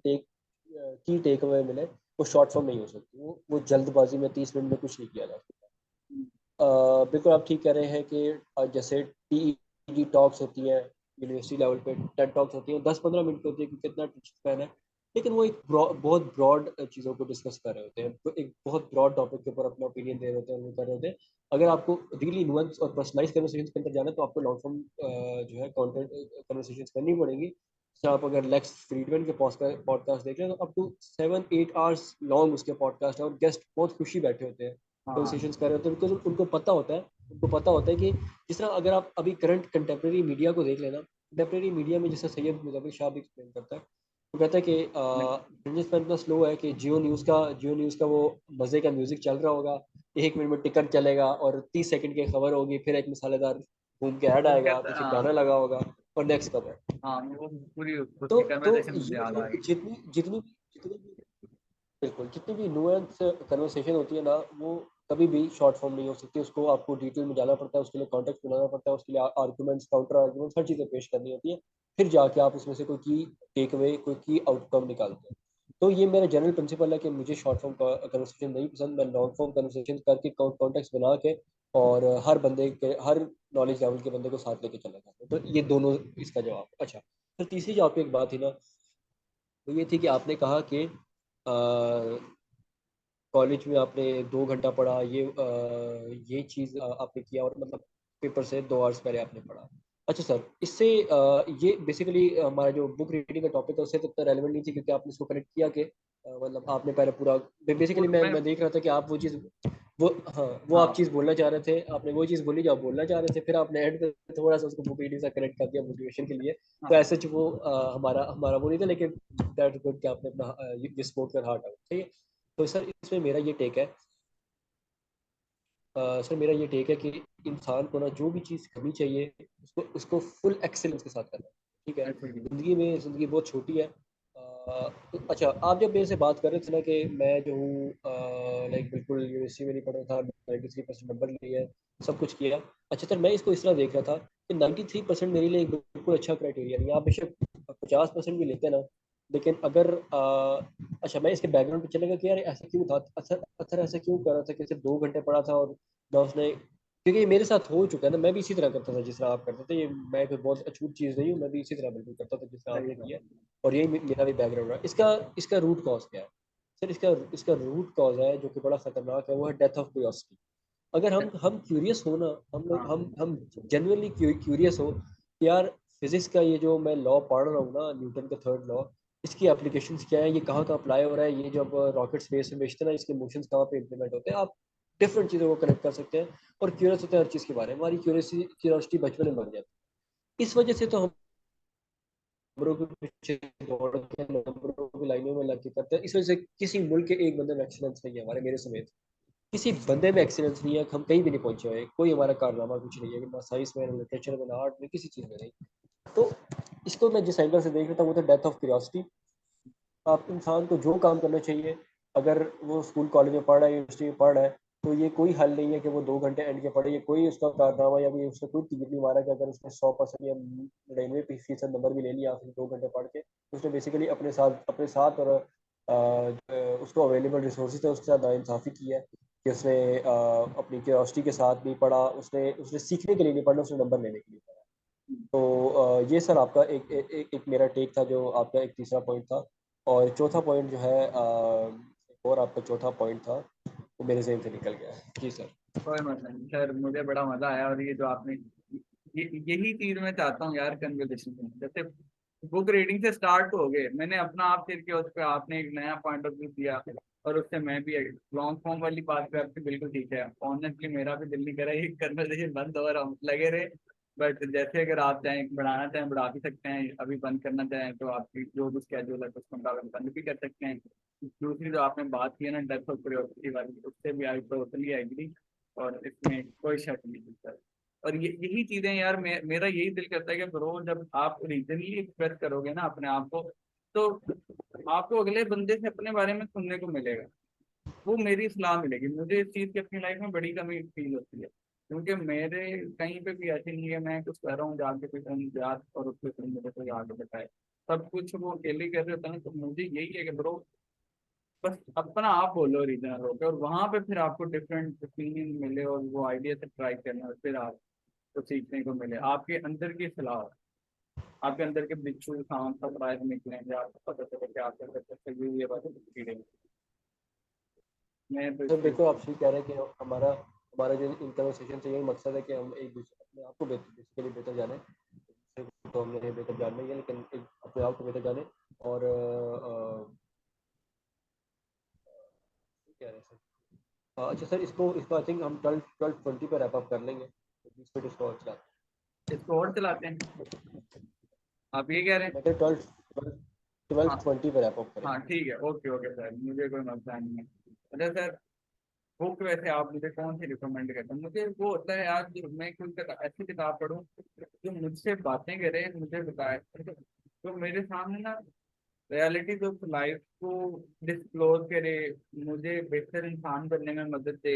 की टेक अवे मिले, वो शॉर्ट फॉर्म नहीं हो सकती, वो जल्दबाजी में 30 मिनट में कुछ नहीं किया जा सकता। बिल्कुल आप ठीक कह रहे हैं कि जैसे टीईडी टॉक्स होती हैं यूनिवर्सिटी लेवल पे, टेड टॉक्स होती हैं 10-15 मिनट की होती है, क्योंकि कितना टीचर फैन है, लेकिन वो एक बहुत ब्रॉड चीज़ों को डिस्कस कर रहे होते हैं, तो एक बहुत ब्रॉड टॉपिक के ऊपर अपना ओपिनियन दे रहे होते हैं, वो कर रहे होते हैं। अगर आपको रियली नुअंस और पर्सनलाइज कन्वर्सेशन के अंदर जाना है, तो आपको लॉन्ग फॉर्म जो है कॉन्टेंट कन्वर्सेशन करनी पड़ेंगी। जैसे आप अगर लेक्स फ्रीडमैन के पॉडकास्ट देख रहे हैं, तो अप टू 7-8 आवर्स लॉन्ग उसके पॉडकास्ट है, और गेस्ट बहुत खुशी बैठे होते हैं, हाँ। कन्वर्सेशंस कर रहे होते हैं, बिकॉज उनको पता होता है कि जिस तरह अगर आप अभी करंट कंटेम्प्रेरी मीडिया को देख लेना, कंटेम्प्रेरी मीडिया में जैसे सैयद मुजफ्फर शाह भी एक्सप्लेन करता है, वो कहता है कि नहीं। ट्रांजिशन इतना स्लो है कि जियो न्यूज़ का वो मज़े का म्यूजिक चल रहा होगा, 1 मिनट में टिकर चलेगा और 30 सेकंड की खबर होगी, फिर एक मसालेदार घूम के ऐड वो आएगा, कहता है, पीछे हाँ। गाना लगा होगा, और नेक्स्ट खबर। हाँ, वो पूरी तो उसकी तो कन्वर्सेशन मुझे ये याद जो आ गई। जितनी भी बिल्कुल, जितनी भी नुआंस कन्वर्सेशन होती है ना, वो कभी भी शॉर्ट फॉर्म नहीं हो सकती, उसको आपको डिटेल में जाना पड़ता है, उसके लिए कॉन्टेक्स्ट बनाना पड़ता है, उसके लिए आर्गुमेंट्स, काउंटर आर्गुमेंट्स, हर चीज़ें पेश करनी होती है, फिर जाके आप उसमें से कोई की टेक अवे, कोई की आउटकम निकालते हैं। तो ये मेरा जनरल प्रिंसिपल है कि मुझे शॉर्ट फॉर्म कन्वर्सेशन नहीं पसंद, मैं लॉन्ग फॉर्म कन्वर्सेशन करके कॉन्टेक्स्ट बना के, और हर बंदे के, हर नॉलेज लेवल के बंदे को साथ लेके चला जाता हूँ। तो ये दोनों इसका जवाब। अच्छा, तो तीसरी जो आपकी एक बात थी ना, वो ये थी कि आपने कहा कि कॉलेज में आपने 2 घंटा पढ़ा, ये चीज़ आपने किया, और मतलब पेपर से 2 आवर्स पहले आपने पढ़ा। अच्छा सर, इससे ये बेसिकली हमारा जो बुक रीडिंग का टॉपिक है उससे तो इतना रेलेवेंट नहीं थी, क्योंकि आपने इसको कनेक्ट किया कि मतलब आपने पहले पूरा बेसिकली मैं मैं। मैं देख रहा था कि आप वो चीज़, वो हाँ, वो आप हाँ। चीज़ बोलना चाह रहे थे, आपने वो चीज़ बोली जो आप बोलना चाह रहे थे, फिर आपने एंड पे थोड़ा सा उसको बुक रीडिंग से कनेक्ट कर दिया मोटिवेशन के लिए। तो हाँ। ऐसे वो हमारा हमारा वो नहीं था, लेकिन दैट गुड कि आपने अपना ये स्पोर्ट कर हार्ट आउट, सही है। तो सर इसमें मेरा ये टेक है, सर मेरा ये टेक है कि इंसान को ना जो भी चीज़ करनी चाहिए, उसको उसको फुल एक्सेलेंस के साथ करना है। ठीक है, ऐसे ही। ज़िंदगी बहुत छोटी है। अच्छा, आप जब मेरे से बात कर रहे थे ना कि मैं जो हूँ लाइक बिल्कुल यूनिवर्सिटी में नहीं पढ़ रहा था, 93% नंबर लिए है, सब कुछ किया। अच्छा सर, मैं इसको इस तरह देख रहा था कि 93% मेरे लिए एक बिल्कुल अच्छा क्राइटेरिया नहीं है। आप बेशक 50% भी लेते हैं ना, लेकिन अगर अच्छा, मैं इसके बैकग्राउंड पे चलेगा कि यार ऐसा क्यों था, असर असर ऐसा क्यों कर रहा था कि सिर्फ 2 घंटे पढ़ा था, और ना उसने, क्योंकि ये मेरे साथ हो चुका है ना, मैं भी इसी तरह करता था जिस तरह आप करते थे, ये मैं कोई बहुत अछूत चीज़ नहीं हूँ, मैं भी इसी तरह बिल्कुल करता था जिस तरह सही आपने किया, बात। और यही मेरा भी बैकग्राउंड है। इसका इसका रूट कॉज क्या है सर? इसका इसका रूट कॉज है जो कि बड़ा खतरनाक है, वो है डेथ ऑफ क्यूरियोसिटी। अगर हम क्यूरियस हो ना, हम लोग हाँ। हम जेन्युइनली क्यूरियस हो कि यार फिजिक्स का ये जो मैं लॉ पढ़ रहा हूँ ना, न्यूटन का थर्ड लॉ, इसकी एप्लीकेशंस क्या है, ये कहाँ कहाँ अप्लाई हो रहा है, ये जब रॉकेट स्पेस में भेजते हैं ना, इसके मोशंस कहाँ पे इम्प्लीमेंट होते हैं, आप डिफरेंट चीज़ों को कनेक्ट कर सकते हैं और क्यूरियस होते हैं हर चीज़ के बारे में। हमारी क्यूरियोसिटी बचपन में बढ़ जाती है। इस वजह से तो हम नंबरों के पीछे दौड़ के नंबरों की लाइनों में लग के करते हैं। इस वजह से किसी मुल्क के एक बंदे में एक्सीलेंस नहीं है, हमारे मेरे समेत किसी बंदे में एक्सीलेंस नहीं है, हम कहीं भी नहीं पहुंचे हुए, कोई हमारा कारनामा कुछ नहीं है, ना साइंस में, ना लिटरेचर में, ना आर्ट में, किसी चीज़ में नहीं। तो इसको मैं जिस एंगल से देख रहा था वो था डेथ ऑफ क्यूरियोसिटी। आप इंसान को जो काम करना चाहिए, अगर वो स्कूल कॉलेज में पढ़ रहा है, यूनिवर्सिटी में पढ़ रहा है, तो ये कोई हल नहीं है कि वो 2 घंटे एंड के पढ़े। ये कोई उसका कारनामा या कोई उसने कोई तीर नहीं मारा कि अगर उसने 100% या 99% नंबर भी ले लिया आखिर 2 घंटे पढ़ के, तो उसने बेसिकली अपने साथ और उसको अवेलेबल रिसोर्सेज थे उसके साथ नाइंसाफ़ी की है कि उसने अपनी क्यूरियोसिटी के साथ नहीं पढ़ा, उसने उसने सीखने के लिए नहीं पढ़ा, उसने नंबर लेने के लिए पढ़ा। तो ये सर आपका एक मेरा टेक था, जो आपका एक तीसरा पॉइंट था। और चौथा पॉइंट जो है एक और आपका चौथा पॉइंट था, वो मेरे ज़हन से निकल गया है। जी सर। कोई मसला नहीं सर, मुझे बड़ा मजा आया। और ये जो आपने यही चीज मैं चाहता हूँ यार कन्वर्सेशन में। जैसे बुक रीडिंग से स्टार्ट हो गए, मैंने अपना आप फिर के उस पर आपने एक नया पॉइंट ऑफ व्यू दिया, और उससे मैं भी लॉन्ग फॉर्म वाली बात पे आपकी बिल्कुल ठीक है। ऑनेस्टली मेरा भी दिल नहीं करा ये कन्वर्सेशन बंद हो, और हम लगे रहे। बट जैसे अगर आप चाहें बढ़ाना चाहें बढ़ा भी सकते हैं, अभी बंद करना चाहें तो आपकी जो भी स्केड्यूल है उसको मुताबिक बंद भी कर सकते हैं। दूसरी जो आपने बात की है ना डेप्थ ऑफ क्यूरियोसिटी वाली, उससे भी आई टोटली एग्री, और इसमें कोई शक नहीं है। और ये यही चीजें यार मेरा यही दिल करता है कि ब्रो जब आप रीजनली एक्सप्रेस करोगे ना अपने आप को, तो आपको अगले बंदे से अपने बारे में सुनने को मिलेगा, वो मेरी सलाह मिलेगी। मुझे इस चीज की अपनी लाइफ में बड़ी कमी फील होती है, क्योंकि मेरे कहीं पे भी ऐसे नहीं है मैं कुछ कर रहा हूँ जाके कोई याद और उसके फिर मुझे कोई आगे बताए। सब कुछ वो अकेले कर रहे होता है ना, तो मुझे यही है कि ब्रो बस अपना आप बोलो रीजनल होकर, और वहां पे फिर आपको डिफरेंट ओपिनियन मिले और वो आइडिया से ट्राई करना, और फिर आपको सीखने को मिले आपके अंदर की सलाह, आपके अंदर के बिच्छू शांत सब बाहर निकलेंगे, आपको पता चले कि आपके अंदर कैसे ये बात कीड़े। मैं तो सर इसलिए देखो, आप सही कह रहे हैं कि हमारा हमारा जो इन कन्वर्सेशन से यही मकसद है कि हम एक दूसरे अपने आप को बेसिकली बेहतर जाने। दूसरे को तो हमने बेहतर जानना ही है, लेकिन अपने आप को बेहतर जाने। और क्या कह रहे हैं सर? अच्छा सर, इसको इसको आई थिंक हम 12-20 पे रैप अप कर लेंगे, तो 20 मिनट इसको और चलाते इसको और चलाते हैं, आप ये कह रहे हैं। हैं। मैं कहता हूँ 12 हाँ 20 पे रैप अप हाँ करेंगे। ठीक है, ओके ओके सर, मुझे कोई मसला नहीं है। अच्छा सर, बुक वैसे आप मुझे कौन सी रिकमेंड करते हैं? मुझे वो होता है यार कि मैं कोई ऐसी किताब पढूं जो मुझसे बातें करे, मुझे बताए, तो मेरे सामने ना रियलिटीज ऑफ लाइफ को डिस्क्लोज करे, मुझे बेहतर इंसान बनने में मदद दे।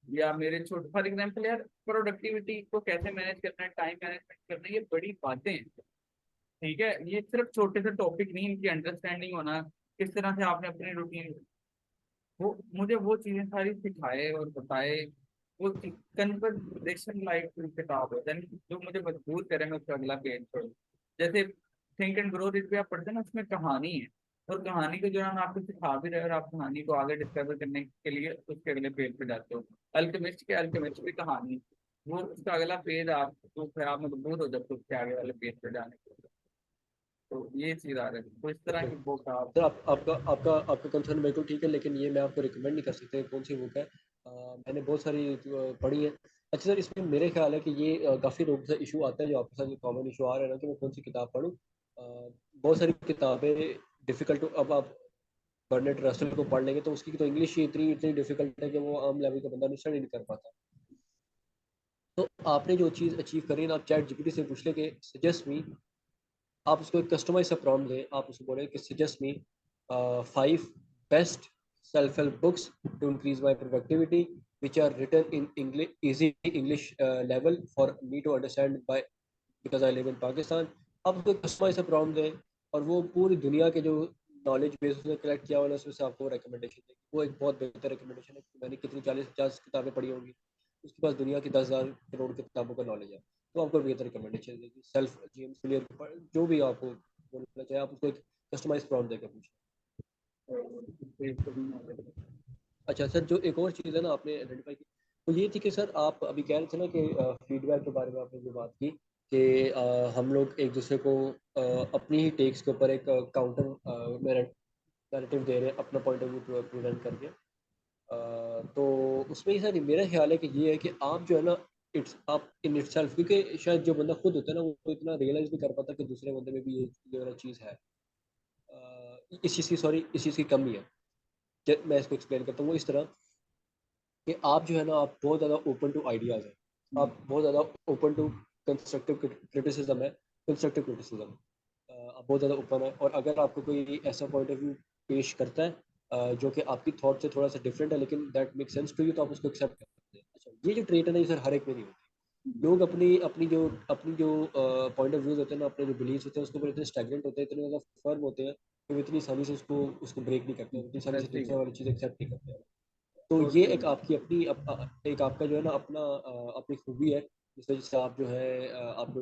या मेरे छोटे फॉर एग्जाम्पल यार, प्रोडक्टिविटी को कैसे मैनेज करना है, टाइम मैनेजमेंट करना है, ये बड़ी बातें हैं। ठीक है, ये सिर्फ छोटे से टॉपिक नहीं, इनकी अंडरस्टैंडिंग होना, किस तरह से आपने अपनी रूटीन, वो मुझे वो चीजें सारी सिखाए और बताए। वो कन्वर्सेशन लाइक किताब है यानी जो मुझे मजबूर करे मैं उसका अगला पेज पढूं। जैसे थिंक एंड ग्रो रिच भी आप पढ़ते हैं ना, उसमें कहानी है, और कहानी के दौरान आपको सिखा भी रहे हैं, और आप कहानी को आगे डिस्कवर करने के लिए उसके अगले पेज पे जाते हो। अल्केमिस्ट के अल्केमिस्ट भी कहानी, वो उसका अगला पेज आप तो फिर आप मजबूर हो जाते हो उसके आगे वाले पेज पे जाने के लिए। तो ये चीज आ रही है, तो इस तरह ओके की बुक आप। सर, आपका कंसर्न बिल्कुल ठीक है, लेकिन ये मैं आपको रिकमेंड नहीं कर सकते कौन सी बुक है। मैंने बहुत सारी पढ़ी है। अच्छा सर, इसमें मेरे ख्याल है कि ये काफ़ी लोगों से इशू आता है, जो आपके साथ कॉमन इशू आ रहा है ना, कि मैं कौन सी किताब पढूं। बहुत सारी किताबें डिफ़िकल्ट, अब आप बर्नेट रसल को पढ़ लेंगे तो उसकी तो इंग्लिश ही इतनी इतनी डिफ़िकल्ट है कि वो आम लेवल का बंदा अंडरस्टैंड ही नहीं कर पाता। तो आपने जो चीज़ अचीव करी है ना, आप चैट जीपीटी से पूछ लें कि सजेस्ट मी, आप उसको एक कस्टमाइज सा प्रॉम्प्ट दें, आप उसको बोलें कि suggest me 5 best self help books to increase my productivity which are written in English, easy English level for me to understand by, because I live in Pakistan. आप उसको कस्टमाइज सा प्रॉम्प्ट दें, और वो पूरी दुनिया के जो नॉलेज बेस उसने कलेक्ट किया हुआ है उसमें से आपको रिकमेंडेशन देगी। वो एक बहुत बेहतर रिकमेंडेशन है, क्योंकि मैंने कितनी 40-50 किताबें पढ़ी होंगी, उसके पास दुनिया की 10,000 करोड़ की किताबों का नॉलेज है। तो आपको बेहतर रिकमेंडेशन देगी। सेल्फ जेम्स क्लियर जो भी आपको बोलना चाहिए, आप उसको एक कस्टमाइज प्रॉम्प्ट देकर पूछें। अच्छा सर, जो एक और चीज़ है ना आपने आइडेंटिफाई की, तो ये थी कि सर आप अभी कह रहे थे ना कि फीडबैक के बारे में आपने जो बात की कि हम लोग एक दूसरे को अपनी ही टेक्स के ऊपर एक काउंटर नैरेटिव दे रहे हैं, अपना पॉइंट ऑफ व्यू प्रेजेंट करके। तो उसमें ही सर मेरा ख्याल है कि ये है कि आप जो है ना इट्स आप इन इटसेल्फ, क्योंकि शायद जो बंदा खुद होता है ना वो इतना रियलाइज नहीं कर पाता कि दूसरे बंदे में भी ये वाला चीज़ है। इस चीज़ की, सॉरी, इस चीज़ की कमी है। मैं इसको एक्सप्लेन करता हूँ वो इस तरह कि आप जो है ना आप बहुत ज़्यादा ओपन टू आइडियाज़ हैं, आप बहुत ज़्यादा ओपन टू कंस्ट्रक्टिव क्रिटिसिज्म है, कंस्ट्रक्टिव क्रिटिसिज्म, आप बहुत ज़्यादा ओपन है। और अगर आपको कोई ऐसा पॉइंट ऑफ व्यू पेश करता है जो कि आपकी थॉट से थोड़ा सा डिफरेंट है लेकिन that make sense to you, तो आप उसको एक्सेप्ट करते हैं। अच्छा, ये जो ट्रेट है ना ये सर हर एक में नहीं होती। लोग अपनी अपनी जो पॉइंट ऑफ व्यूज होते हैं ना, अपने जो बिलीव्स होते हैं उसके ऊपर इतने स्टैगनेंट होते हैं, इतने ज़्यादा फर्म होते हैं कि वो इतनी आसानी से उसको उसको ब्रेक नहीं करते हैं, इतनी आसानी से ठीक दूसरे है। वाली चीज़ एक्सेप्ट नहीं करते हैं। तो ये टोटली। एक आपकी अपनी एक आपका जो है ना अपना अपनी खूबी है, जिस वजह से आप जो है आप